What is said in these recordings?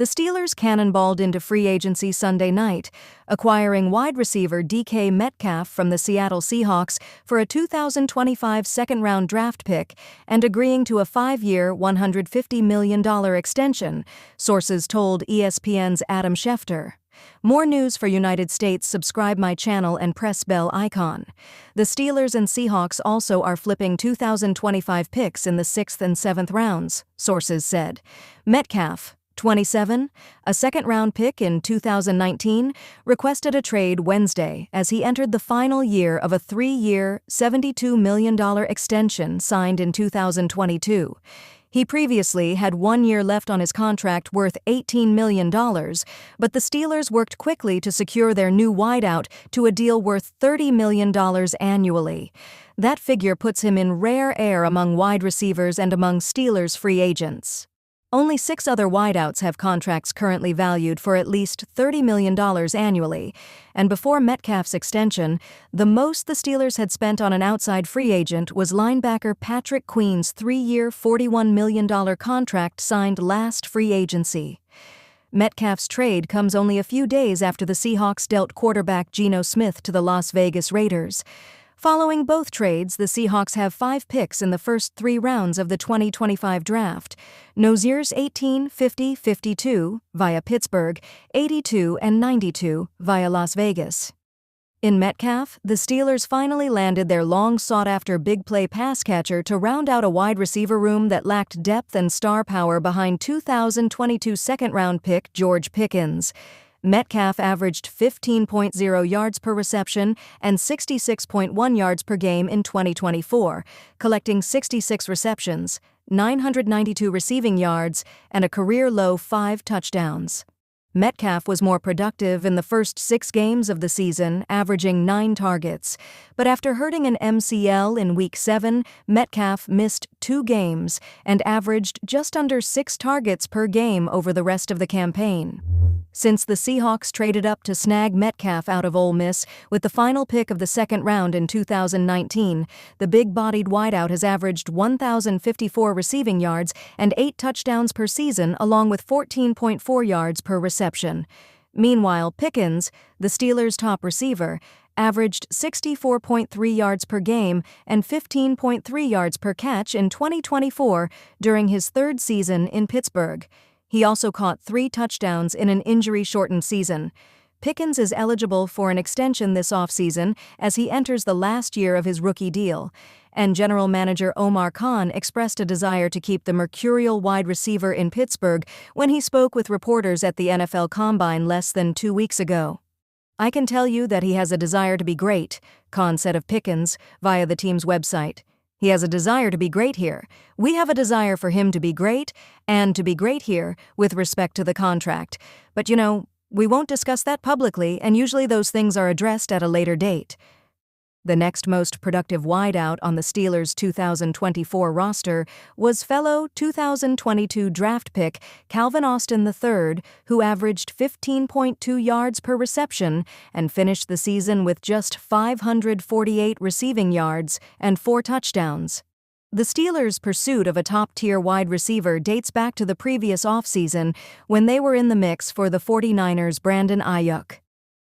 The Steelers cannonballed into free agency Sunday night, acquiring wide receiver DK Metcalf from the Seattle Seahawks for a 2025 second-round draft pick and agreeing to a 5-year, $150 million extension, sources told ESPN's Adam Schefter. More news for United States, subscribe my channel and press bell icon. The Steelers and Seahawks also are flipping 2025 picks in the 6th and 7th rounds, sources said. Metcalf, 27, a second-round pick in 2019, requested a trade Wednesday as he entered the final year of a 3-year, $72 million extension signed in 2022. He previously had 1 year left on his contract worth $18 million, but the Steelers worked quickly to secure their new wideout to a deal worth $30 million annually. That figure puts him in rare air among wide receivers and among Steelers free agents. Only 6 other wideouts have contracts currently valued for at least $30 million annually, and before Metcalf's extension, the most the Steelers had spent on an outside free agent was linebacker Patrick Queen's 3-year, $41 million contract signed last free agency. Metcalf's trade comes only a few days after the Seahawks dealt quarterback Geno Smith to the Las Vegas Raiders. Following both trades, the Seahawks have 5 picks in the first 3 rounds of the 2025 draft. Nozier's 18, 50, 52 via Pittsburgh, 82 and 92 via Las Vegas. In Metcalf, the Steelers finally landed their long-sought-after big-play pass catcher to round out a wide receiver room that lacked depth and star power behind 2022 second-round pick George Pickens. Metcalf averaged 15.0 yards per reception and 66.1 yards per game in 2024, collecting 66 receptions, 992 receiving yards, and a career-low 5 touchdowns. Metcalf was more productive in the first 6 games of the season, averaging 9 targets. But after hurting an MCL in Week 7, Metcalf missed 2 games and averaged just under 6 targets per game over the rest of the campaign. Since the Seahawks traded up to snag Metcalf out of Ole Miss with the final pick of the second round in 2019, the big-bodied wideout has averaged 1,054 receiving yards and 8 touchdowns per season, along with 14.4 yards per reception. Meanwhile, Pickens, the Steelers' top receiver, averaged 64.3 yards per game and 15.3 yards per catch in 2024 during his 3rd season in Pittsburgh. He also caught 3 touchdowns in an injury-shortened season. Pickens is eligible for an extension this offseason as he enters the last year of his rookie deal, and General Manager Omar Khan expressed a desire to keep the mercurial wide receiver in Pittsburgh when he spoke with reporters at the NFL Combine less than 2 weeks ago. "I can tell you that he has a desire to be great," Khan said of Pickens via the team's website. "He has a desire to be great here. We have a desire for him to be great and to be great here with respect to the contract. But we won't discuss that publicly, and usually those things are addressed at a later date." The next most productive wideout on the Steelers' 2024 roster was fellow 2022 draft pick Calvin Austin III, who averaged 15.2 yards per reception and finished the season with just 548 receiving yards and 4 touchdowns. The Steelers' pursuit of a top-tier wide receiver dates back to the previous offseason when they were in the mix for the 49ers' Brandon Ayuk.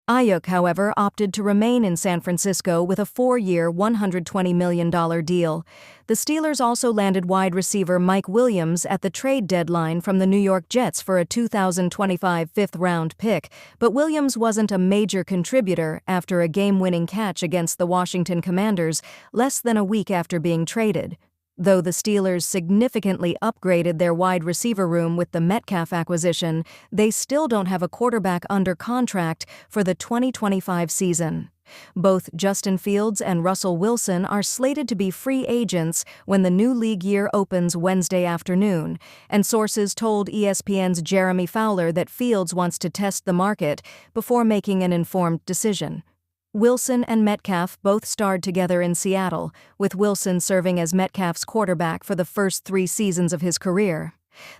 Ayuk, however, opted to remain in San Francisco with a 4-year, $120 million deal. The Steelers also landed wide receiver Mike Williams at the trade deadline from the New York Jets for a 2025 5th-round pick, but Williams wasn't a major contributor after a game-winning catch against the Washington Commanders less than a week after being traded. Though the Steelers significantly upgraded their wide receiver room with the Metcalf acquisition, they still don't have a quarterback under contract for the 2025 season. Both Justin Fields and Russell Wilson are slated to be free agents when the new league year opens Wednesday afternoon, and sources told ESPN's Jeremy Fowler that Fields wants to test the market before making an informed decision. Wilson and Metcalf both starred together in Seattle, with Wilson serving as Metcalf's quarterback for the first 3 seasons of his career.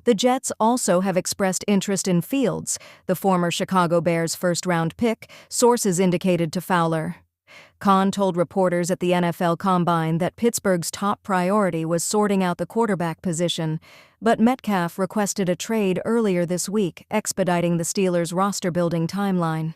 The Jets also have expressed interest in Fields, the former Chicago Bears first-round pick, sources indicated to Fowler. Khan told reporters at the NFL Combine that Pittsburgh's top priority was sorting out the quarterback position, but Metcalf requested a trade earlier this week, expediting the Steelers' roster-building timeline.